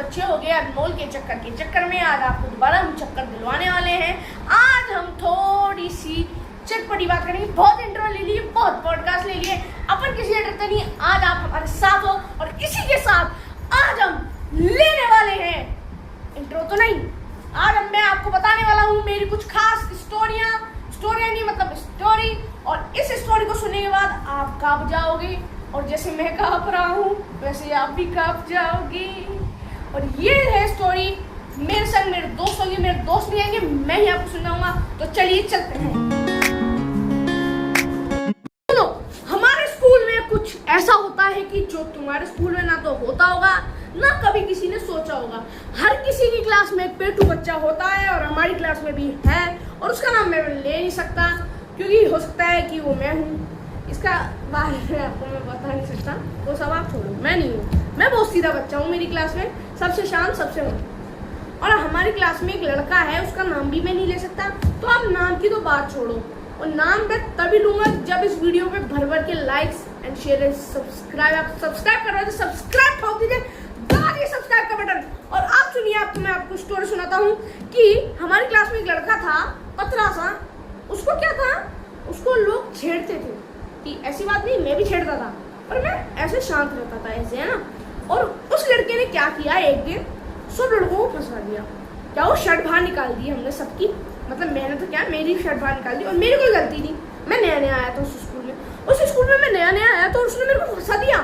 बच्चे हो गए अनमोल के चक्कर में आज आपको दोबारा हम चक्कर दिलवाने वाले हैं। आज हम थोड़ी सी चटपटी बात करेंगे। बहुत इंट्रो ले लिए, बहुत पॉडकास्ट ले लिए, अपन किसी से डरते नहीं। आज आप हमारे साथ हो और इसी के साथ आज हम लेने वाले हैं इंट्रो तो नहीं, आज मैं आपको बताने वाला हूँ मेरी कुछ खास स्टोरियाँ नहीं मतलब स्टोरी। और इस स्टोरी को सुनने के बाद आप कांप जाओगे और जैसे मैं कांप रहा हूँ वैसे आप भी कांप जाओगे। और ये है स्टोरी मेरे संग मेरे दोस्त होंगे, मेरे दोस्त भी आएंगे, मैं ही आपको सुनाऊंगा। तो चलिए चलते हैं। तो हमारे स्कूल में कुछ ऐसा होता है कि जो तुम्हारे स्कूल में ना तो होता होगा ना कभी किसी ने सोचा होगा। हर किसी की क्लास में एक पेटू बच्चा होता है और हमारी क्लास में भी है, और उसका नाम मैं ले नहीं सकता क्योंकि हो सकता है कि वो मैं हूँ। इसका बारे में आपको मैं बता नहीं सकता, वो सब आप छोड़ो, मैं नहीं हूँ। मैं बहुत सीधा बच्चा हूँ, मेरी क्लास में सबसे शांत सबसे मस्त। और हमारी क्लास में एक लड़का है, उसका नाम भी मैं नहीं ले सकता। तो आप नाम की तो बात छोड़ो, और नाम मैं तभी लूंगा जब इस वीडियो पे भर भर के likes and share and subscribe. आप सब्सक्राइब कर रहे हो तो सब्सक्राइब ठोक दीजिए, दबाइए सब्सक्राइब का बटन। और आप सुनिए, आपको मैं आपको स्टोरी सुनाता हूँ कि हमारी क्लास में एक लड़का था पतला सा। उसको क्या था, उसको लोग छेड़ते थे कि ऐसी बात नहीं, मैं भी छेड़ता था और मैं ऐसे शांत रहता था ऐसे, है ना। और उस लड़के ने क्या किया, एक दिन सब लड़कों को फंसा दिया। क्या वो शर्ट बाहर निकाल दी हमने सबकी, मतलब मैंने तो क्या मेरी शर्ट बाहर निकाल दी और मेरी कोई गलती नहीं। मैं नया नया आया था उस स्कूल में मैं नया नया आया तो उसने मेरे को फंसा दिया।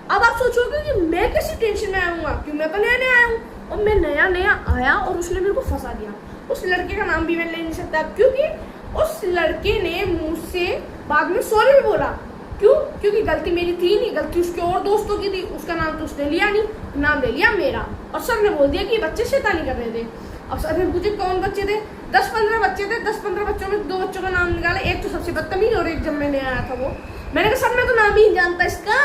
अब आप सोचोगे कि मैं कैसी टेंशन में आऊंगा, क्यों मैं तो नया नया आया हूँ और मैं नया नया आया और उसने मेरे को फंसा दिया। उस लड़के का नाम भी मैं ले नहीं सकता क्योंकि उस लड़के ने मुझसे बाद में सॉरी भी बोला। क्यों? क्योंकि गलती मेरी थी नहीं, गलती उसके और दोस्तों की थी। उसका नाम तो उसने लिया नहीं, नाम ले लिया मेरा। और सर ने बोल दिया कि बच्चे शैतानी कर रहे थे। अब सर ने पूछे कौन बच्चे थे, 10-15 बच्चे थे। 10-15 बच्चों में 2 बच्चों का नाम निकाला, एक तो सबसे बदतमीज और एक जब मैंने आया था वो। मैंने कहा सर मैं तो नाम ही नहीं जानता इसका,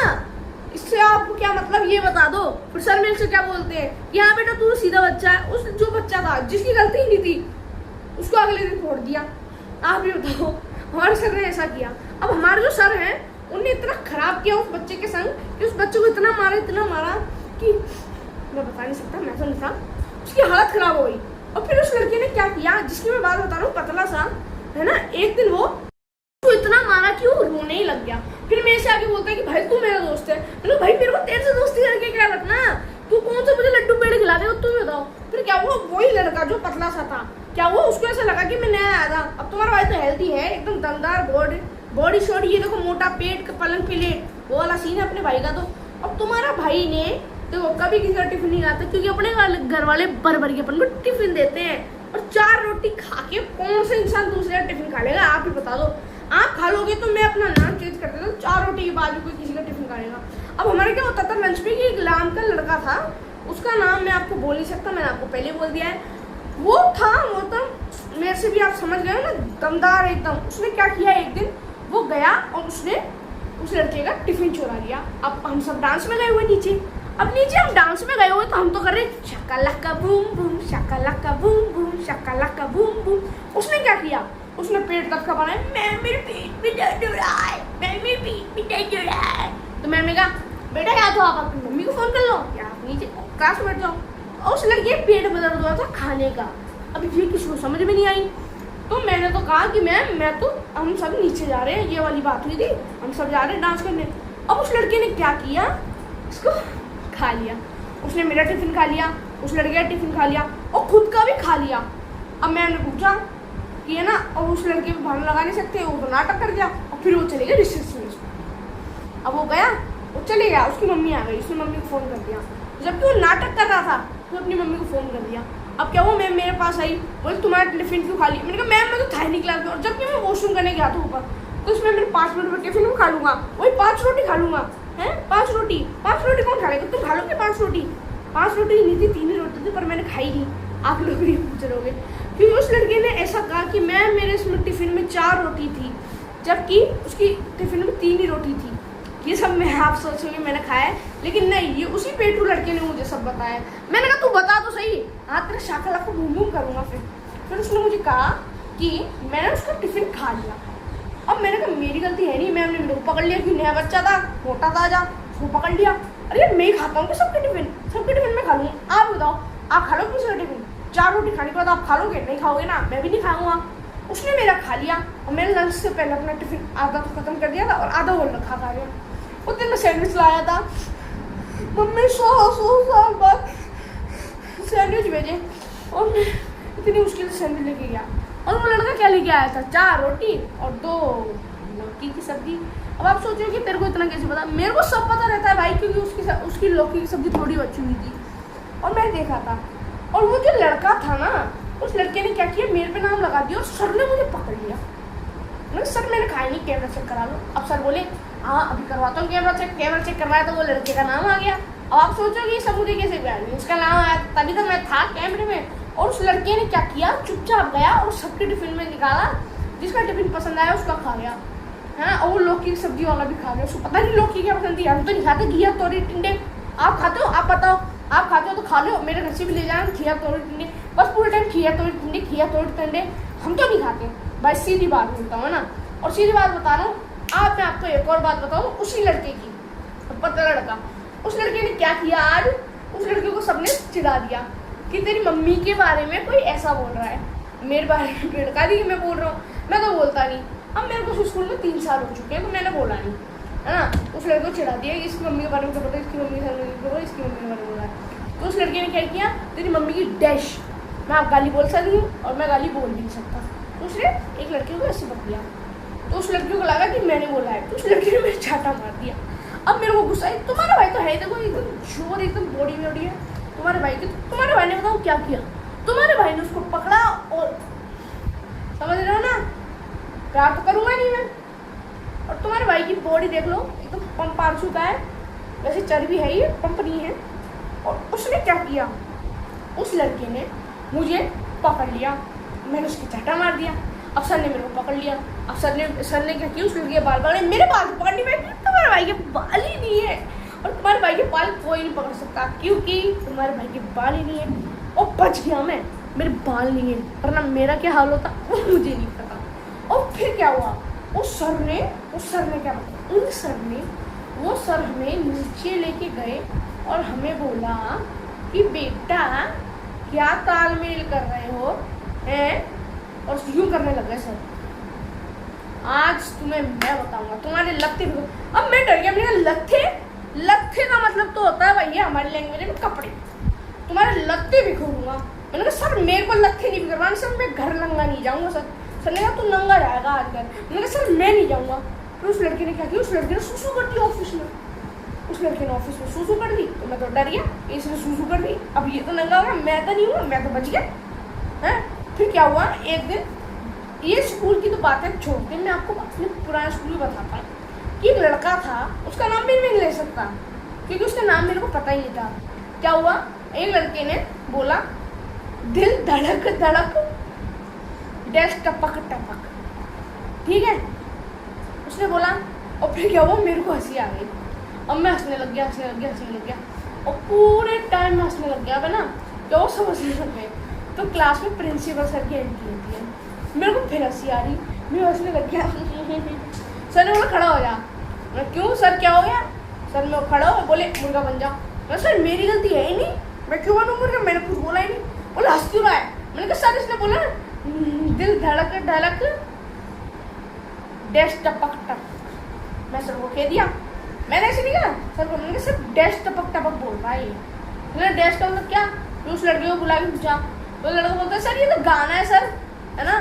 इससे आपको क्या मतलब ये बता दो। फिर सर मेरे से क्या बोलते हैं कि हाँ बेटा तू सीधा बच्चा है। उस जो बच्चा था जिसकी गलती ही नहीं थी उसको अगले दिन छोड़ दिया। आप भी बताओ, हमारे सर ने ऐसा किया। अब हमारे जो सर हैं उनने इतना खराब किया उस बच्चे के संग कि उस बच्चे को इतना मारा कि मैं बता नहीं सकता, मैं तो नहीं था। उसकी हालत खराब हो गई। और फिर उस लड़के ने क्या किया, जिसकी मैं बात बता रहा हूँ, पतला सा है ना, एक दिन वो उसको इतना मारा कि वो रोने ही लग गया। फिर मेरे से आगे बोलता है कि भाई तू मेरा दोस्त है। मैंने भाई मेरे को तेरे से दोस्ती करके क्या रखना, तू कौन सा मुझे लड्डू पेड़े खिला रहे हो, तू बताओ। फिर क्या हुआ, वही लड़का जो पतला सा था, क्या हुआ उसको ऐसा लगा कि मैं नया आया था। अब तुम्हारा भाई तो हेल्दी है, एकदम दमदार बॉडी शॉट, ये देखो मोटा पेट, पलंग पे लेट, वो वाला सीन है अपने भाई का। तो अब तुम्हारा भाई ने देखो कभी किसी का टिफिन नहीं खाता क्योंकि अपने घर वाले भर के अपन को टिफिन देते हैं। और 4 रोटी खा के कौन सा इंसान दूसरे का टिफिन खा लेगा, आप ही बता दो। आप खा लोगे तो मैं अपना नाम चेंज कर देता हूँ, 4 रोटी के बाद भी कोई किसी का टिफिन खा लेगा। अब हमारे क्या होता था लंच में कि एक लाम का लड़का था, उसका नाम मैं आपको बोल नहीं सकता, मैंने आपको पहले बोल दिया है। वो था वो तो मेरे से भी आप समझ गए ना, दमदार एकदम। उसने क्या किया, एक दिन वो गया और उसने उस लड़के का टिफिन चुरा लिया। अब हम सब डांस में गए हुए नीचे। अब नीचे हम डांस में गए हुए तो हम तो कर रहे Shakalaka boom boom, Shakalaka boom boom, Shakalaka boom boom. उसने क्या किया, उसने पेट तक का बनाया, मैं मेरे पेट में दर्द हो रहा है, मैं मेरे पेट में दर्द हो रहा है। तो मैंने कहा बेटा या तो आप अपनी मम्मी को फोन कर लो या आप नीचे क्लास में बैठ जाओ। और उस लड़के के पेट में दर्द हो रहा था खाने का। अब ये किसी को समझ में नहीं आई। तो मैंने तो कहा कि मैं तो हम सब नीचे जा रहे हैं, ये वाली बात हुई थी, हम सब जा रहे हैं डांस करने। अब उस लड़के ने क्या किया, उसको खा लिया। उसने मेरा टिफिन खा लिया, उस लड़के का टिफिन खा लिया और खुद का भी खा लिया। अब मैंने पूछा कि है ना, और उस लड़के पे बहाना लगा नहीं सकते, वो तो नाटक कर गया और फिर वो चले गए रिसेप्शनिस्ट। अब वो गया, वो चले गया, उसकी मम्मी आ गई, उसने मम्मी को फ़ोन कर दिया। जबकि वो नाटक कर रहा था तो अपनी मम्मी को फ़ोन कर दिया। अब क्या हुआ, मैम मेरे पास आई, बोले तुम्हारा टिफिन क्यों खा लिया। मैंने कहा मैम मैं तो था ही नहीं क्लास में, और जबकि मैं वॉशरूम करने गया था ऊपर। तो उसमें मेरे 5 मिनट में टिफिन में खा लूँगा, वही 5 रोटी खा लूँगा। हैं 5 रोटी कौन खा लेगा, तुम खा लोगे 5 रोटी। 5 रोटी नहीं थी, 3 ही रोटी थी, पर मैंने खाई नहीं। आप लोग भी पूछ रहोगे क्योंकि उस लड़के ने ऐसा कहा कि मैम मेरे इसमें टिफिन में 4 रोटी थी, जबकि उसकी टिफिन में 3 ही रोटी थी। ये सब मैं आप सोचोगे मैंने खाया है, लेकिन नहीं, ये उसी पेटू लड़के ने मुझे सब बताया। मैंने कहा तू बता तो सही, हाँ तेरे शाकला को घूम घूम करूँगा। फिर उसने मुझे कहा कि मैंने उसका टिफिन खा लिया। अब मैंने कहा मेरी गलती है नहीं, मैम ने मेरे को पकड़ लिया कि नया बच्चा था, मोटा ताजा, उसको पकड़ लिया, अरे मैं ही खाता हूँ सबके टिफिन में खा लूँगा, आप बताओ आप खा लो किसी का टिफिन? 4 रोटी खाने के बाद आप खा लोगे? नहीं खाओगे ना, मैं भी नहीं खाऊंगा। उसने मेरा खा लिया और मैंने लंच से पहले अपना टिफिन आधा तो खत्म कर दिया था और आधा और रखा खा गया। उस दिन मैं सैंडविच लाया था, मम्मी 100 साल बाद सैंडविच भेजे और मैं इतनी मुश्किल से सैंडविच लेके गया। और वो लड़का क्या लेके आया था? 4 रोटी और 2 लौकी की सब्जी। अब आप सोचो कि तेरे को इतना कैसे पता? मेरे को सब पता रहता है भाई, क्योंकि उसकी लौकी की सब्जी थोड़ी बची हुई थी और मैं देखा था। और वो जो लड़का था ना, उस लड़के ने क्या किया, मेरे पे नाम लगा दिया और सर ने मुझे पकड़ लिया। मैं सर मैंने खाया नहीं, कैमरा चेक करा लो। अब सर बोले हाँ अभी करवाता हूँ कैमरा चेक करवाया तो वो लड़के का नाम आ गया। अब आप सोचो कि सब मुझे कैसे गया, उसका नाम आया तभी तक मैं था कैमरे में। और उस लड़के ने क्या किया, चुपचाप गया और सबके टिफिन में निकाला, जिसका टिफिन पसंद आया उसका खा गया है ना। और वो लौकी की सब्जी वाला भी खा गया, उसको पता नहीं लौकी क्या पसंद थी। हम तो नहीं खाते घिया तोरी टिंडे, आप खाते हो? आप बताओ, आप खाते हो तो खा लो, मेरे घर से भी ले जाना खिया तोरी टिंडे, बस पूरे टाइम खिया तोरी टिंडे। हम तो नहीं खाते भाई, सीधी बात बोलता हूँ ना। और सीधी बात बता रहा हूँ मैं आपको एक और बात बताऊँ उसी लड़के की, पता लड़का, उस लड़के ने क्या किया आज, उस लड़के को सबने चिढ़ा दिया कि तेरी मम्मी के बारे में कोई ऐसा बोल रहा है, मेरे बारे में लड़का दी मैं बोल रहा हूँ, मैं तो बोलता नहीं। अब मेरे को स्कूल में 3 साल हो चुके हैं तो मैंने बोला नहीं है ना। उस लड़के को चिढ़ा दिया कि इसकी मम्मी के बारे में क्या पता, इसकी मम्मी के बारे में बोला है। तो उस लड़के ने क्या किया, तेरी मम्मी की डैश, मैं आप गाली बोल सकती हूँ और मैं गाली बोल भी नहीं सकता। तो उसने एक लड़के को ऐसे पकड़ लिया, तो उस लड़के को लगा कि मैंने बोला है, तो उस लड़के ने मेरे छाटा मार दिया। अब मेरे को गुस्सा है, तुम्हारा भाई तो है देखो एकदम जोर, एकदम बॉडी है तुम्हारे भाई की। तुम्हारे भाई ने बताओ क्या किया, तुम्हारे भाई ने उसको पकड़ा और समझ रहे हो ना, प्यार तो करूँगा नहीं मैं। और तुम्हारे भाई की बॉडी देख लो, एकदम पंप आ चुका है, वैसे चर्बी है ये, पंप नहीं है। और उसने क्या किया, उस लड़के ने मुझे पकड़ लिया, मैंने उसकी चाटा मार दिया। अब सर ने मेरे को पकड़ लिया, अब सर ने क्या किया, उस लड़के के बाल पकड़े, मेरे बाल पकड़ने में तुम्हारे भाई के बाल ही नहीं है। और तुम्हारे भाई के बाल कोई नहीं पकड़ सकता क्योंकि तुम्हारे भाई के बाल ही नहीं है। और बच गया मैं, मेरे बाल नहीं है, वरना मेरा क्या हाल होता वो मुझे नहीं पता। और फिर क्या हुआ, उस सर ने क्या बताया, वो सर हमें नीचे लेके गए और हमें बोला कि बेटा क्या तालमेल कर रहे हो हैं, और यूँ करने लग गए सर। आज तुम्हें मैं बताऊंगा तुम्हारे लत्थे। अब मैं डर गया, मैंने लत्थे का मतलब तो होता है भैया हमारी लैंग्वेज में कपड़े, तुम्हारे लत्थे बिखरूंगा। मैंने कहा सर मेरे को लत्थे नहीं बिखरवाने, सर मैं घर नंगा नहीं जाऊंगा। सर ने कहा तू नंगा जाएगा आज घर। मैंने कहा सर मैं नहीं जाऊंगा। फिर उस लड़के ने क्या किया, उस लड़के ने सूसू कर दी ऑफिस में। उस लड़के ने ऑफिस में सूसू कर दी तो मैं तो डर गया, इसने सूसू कर दी, अब ये तो नंगा होगा, मैं तो नहीं हुआ, मैं तो बच गया है। फिर क्या हुआ, एक दिन, ये स्कूल की तो बातें छोड़ते, मैं आपको अपने पुराने स्कूल में बताता हूँ कि एक लड़का था, उसका नाम भी नहीं ले सकता क्योंकि उसका नाम मेरे को पता ही नहीं था। क्या हुआ, एक लड़के ने बोला दिल धड़क धड़क डैश टपक टपक, ठीक है, उसने बोला। और फिर क्या हुआ, मेरे को हंसी आ गई और मैं हंसने लग गया और पूरे टाइम में हंसने लग गया ना, क्या वो सब हंसने लग गए। तो क्लास में प्रिंसिपल सर की एंट्री होती है, मेरे को फिर हंसी आ रही, मैं हंसने लग गया। सर ने बोला खड़ा हो जा। मैं क्यों सर क्या हो गया? सर मैं खड़ा हो, बोले मुर्गा बन जा। मैं सर मेरी गलती है ही नहीं, मैं क्यों बनूँ मुर्गा, मैंने कुछ बोला ही नहीं। बोला हंस क्यों रहा है? मैंने कहा सर इसने बोला दिल धड़क धड़क डैश टपक टप। मैं सर को कह दिया, मैंने ऐसे नहीं कहा सर को, मैंने कहा सर डैश टपक टपक बोल रहा है ये। डैश का मतलब क्या? तो उस लड़के को बुला के पूछा, तो लड़का बोलता है सर ये तो गाना है सर, है ना।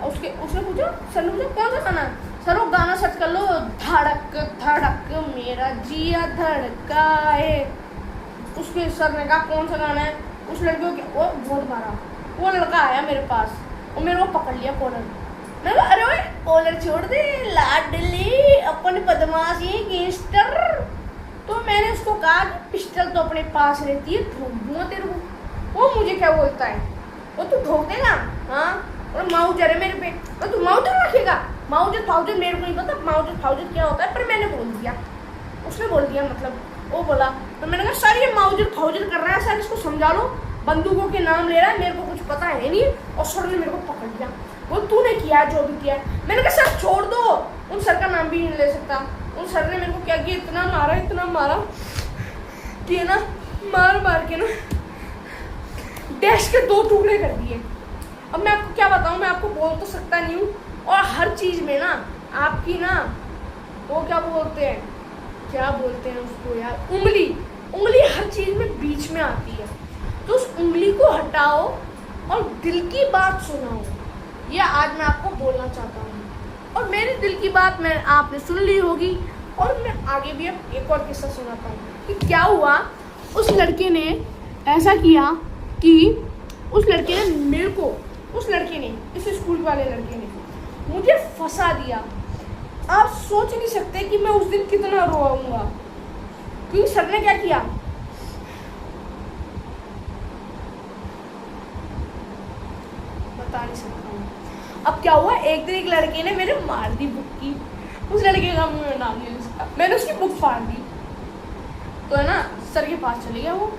उसने पूछा, सर ने पूछा कौन सा गाना? सर वो गाना सर्च कर लो, धड़क धड़क मेरा जिया धड़काए। उसके सर ने कहा कौन सा गाना है? उस लड़के को वो बहुत मारा। वो लड़का आया मेरे पास और मेरे को पकड़ लिया कॉलर। मैं कहा अरे ओए कॉलर छोड़ दे लाडली, अपन बदमाशी गैंगस्टर। तो मैंने उसको कहा कि पिस्टल तो अपने पास रहती है, ठोक दूंगा तेरे को। वो मुझे क्या बोलता है, वो तू ठोक देगा? हाँ, और माउजर है मेरे पे, और तू माउजर रखेगा? माउजर फाउजर मेरे को नहीं पता माउजर फाउजर क्या होता है, पर मैंने बोल दिया, उसने बोल दिया मतलब वो बोला। तो मैंने कहा सर ये माउजर फाउजर कर रहा है सर, इसको समझा लो, बंदूकों के नाम ले रहा है, मेरे को कुछ पता है नहीं। और सर ने मेरे को पकड़ लिया, वो तूने किया जो भी किया। मैंने कहा सर छोड़ दो, उन सर का नाम भी नहीं ले सकता। उन सर ने मेरे को क्या किया, इतना मारा कि है ना, मार के ना डैश के 2 टुकड़े कर दिए। अब मैं आपको क्या बताऊं, मैं आपको बोल तो सकता नहीं हूँ। और हर चीज़ में ना आपकी ना वो क्या बोलते हैं उसको यार, उंगली हर चीज़ में बीच में आती है। तो उस उंगली को हटाओ और दिल की बात सुनाओ, यह आज मैं आपको बोलना चाहता हूँ। और मेरे दिल की बात आपने सुन ली होगी। और मैं आगे भी अब एक और किस्सा सुनाता हूँ कि क्या हुआ। उस लड़के ने ऐसा किया कि उस लड़के ने इस स्कूल वाले लड़के ने मुझे फंसा दिया। आप सोच नहीं सकते कि मैं उस दिन कितना रोऊंगा, क्योंकि सर ने क्या किया, बता नहीं सकता हूँ। अब क्या हुआ, एक दिन एक लड़के ने मेरे मार दी बुक की। उस लड़के का मुझे नाम नहीं उसका, मैंने उसकी बुक फाड़ दी। तो है ना, सर के पास चले गया वो।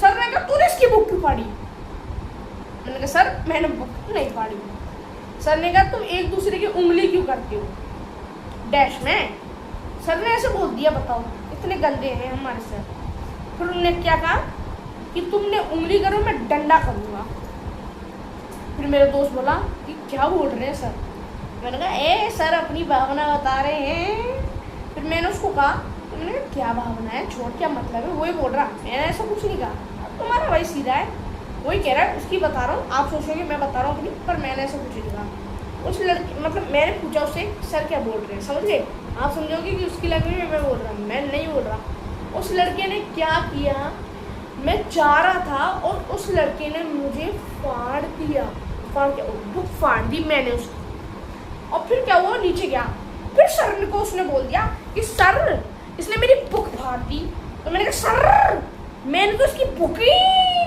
सर ने कहा तूने इसकी बुक क्यों फाड़ी। मैंने कहा सर मैंने बुक नहीं फाड़ी। सर ने कहा तुम एक दूसरे की उंगली क्यों करते हो डैश में। सर ने ऐसे बोल दिया, बताओ इतने गंदे हैं हमारे सर। फिर उन्होंने क्या कहा कि तुमने उंगली करो मैं डंडा करूँगा। फिर मेरा दोस्त बोला कि क्या बोल रहे हैं सर। मैंने कहा ए सर अपनी भावना बता रहे हैं। फिर मैंने उसको कहा, तो मैंने कहा क्या भावना है, छोड़ क्या मतलब है, वही बोल रहा। मैंने ऐसा कुछ नहीं कहा, तुम्हारा भाई सीधा है, वही कह रहा है, उसकी बता रहा हूँ। आप सोचोगे मैं बता रहा हूँ अपनी, पर मैंने ऐसा कुछ नहीं कहा। उस लड़के मतलब मैंने पूछा उससे सर क्या बोल रहे हैं, समझ गए आप। समझोगे कि उसकी लैंग्वेज में मैं बोल रहा हूँ, मैं नहीं बोल रहा। उस लड़के ने क्या किया, मैं जा रहा था और उस लड़के ने मुझे फाड़ दिया, बुक फाड़ दी मैंने उसकी। और फिर क्या हुआ, नीचे गया। फिर सर को उसने बोल दिया कि सर इसने मेरी बुक फाड़ दी। तो मैंने कहा सर मैंने तो उसकी बुक ही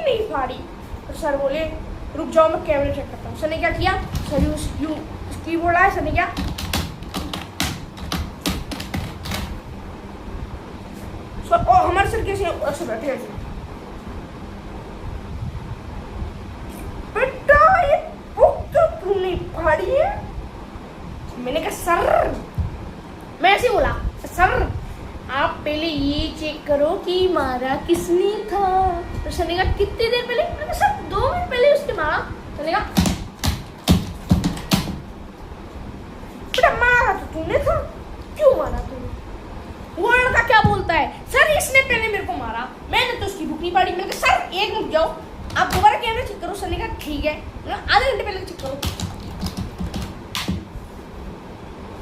नहीं फाड़ी। तो सर बोले रुक जाओ मैं कैमरे चेक करता हूँ। सर ने क्या किया, सर यूँ कीबोर्ड आया, सर ने क्या और हमारे सर कैसे ऐसे बैठे ऐसे, बेटा ये बुक तो तूने फाड़ी है। मैंने कहा सर, मैं ऐसे बोला सर आप पहले ये चेक करो कि मारा किसने था। तो सर ने कहा कितनी देर पहले। मैंने कहा सर 2 मिनट पहले उसने मारा। सर ने कहा बेटा मारा तो तूने था, क्यों मारा तूने। वो लड़का क्या बोलता है, सर इसने पहले मेरे को मारा, मैंने तो उसकी बुक नहीं पाड़ी। मैंने कहा सर एक मिनट जाओ आप दोबारा कैमरा चेक करो। सर ने कहा ठीक है, आधे घंटे पहले चेक करो।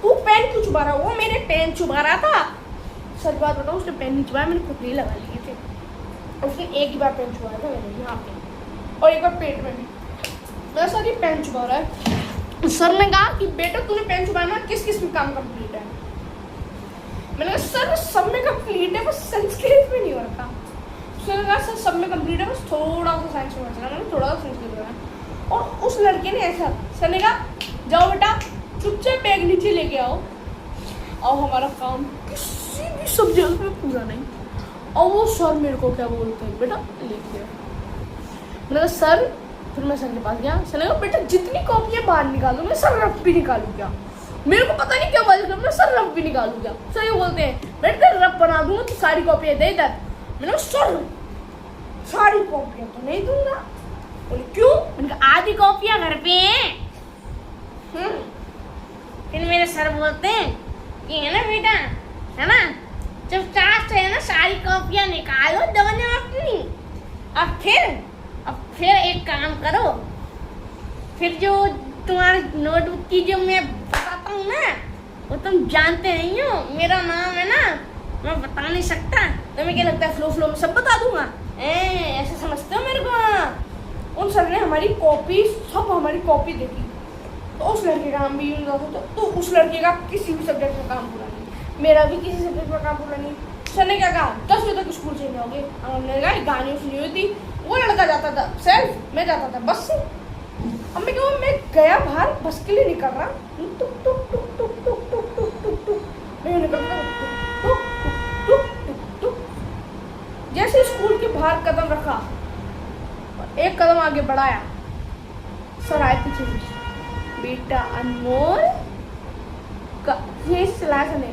तू पेन क्यों चुबा रहा, वो मेरे पेन चुबा रहा था। सच बात बताऊँ उसने पेन नहीं चुबाया, मैंने खुद नहीं लगा लिए थे। उसने एक ही बार पेन चुबाया था मेरे यहाँ पे, और एक बार पेट में भी। मेरा सर ये पेन चुबा रहा है। सर ने कहा कि बेटा तूने पेन चुबाया ना, किस किस में काम कंप्लीट है। मैंने कहा सर सब में कंप्लीट है, बस संस्कृत में नहीं हो रखा। उसने कहा सर सब में कंप्लीट है, बस थोड़ा सा साइंस में बचना। मैंने थोड़ा सा संस्कृत में। और उस लड़के ने ऐसा, सर ने कहा जाओ बेटा चुपचाप बैग नीचे लेके आओ, और हमारा काम किसी भी सब्जेक्ट में पूरा नहीं। और वो सर मेरे को क्या बोलते हैं, बेटा लेके आओ। मैंने कहा सर, फिर मैं सर के पास गया। सर ने कहा बेटा जितनी कॉपियाँ बाहर निकालू मैं सर रफ भी निकालू क्या। मेरे को पता नहीं क्या बात कर, मैं सर रफ भी निकालू क्या। सर ये बोलते हैं बेटा रफ बना दूंगा तो सारी कॉपियाँ दे इधर। मैंने कहा सर सारी कॉपियाँ तो नहीं दूंगा। बोले क्यों। मैंने कहा आधी कॉपियाँ घर पे हैं। फिर मेरे सर बोलते हैं कि है ना बेटा, है ना चुपचाप से है ना सारी कॉपियाँ निकालो दोनों अपनी। अब फिर एक काम करो, फिर जो तुम्हारी नोटबुक की जो मैं बताता हूँ ना, वो तुम जानते नहीं हो, मेरा नाम है ना मैं बता नहीं सकता। तुम्हें क्या लगता है फ्लो में सब बता दूंगा, ऐसे समझते हो मेरे को। उन सर ने हमारी कॉपी, सब हमारी कॉपी देखी। तो उस लड़के का हम भी यूज होता, तो उस लड़के का किसी भी सब्जेक्ट में काम पूरा नहीं, मेरा भी किसी सब्जेक्ट में काम पूरा नहीं। सर ने क्या कहा 10 बजे तक स्कूल चले जाओगे। हमने कहा गाने सुनी हुई थी, वो लड़का जाता था सेल्फ, मैं जाता था बस से। अब मैं कहूँ मैं गया बाहर बस के लिए निकल रहा, टुक टुक टुक टुक टुक टुक टुक टुक टुक टुक मैं निकलता टुक टुक टुक टुक टुक। जैसे स्कूल के बाहर कदम रखा, एक कदम आगे बढ़ाया, सर आए पीछे, बेटा अनमोल ये सिला ने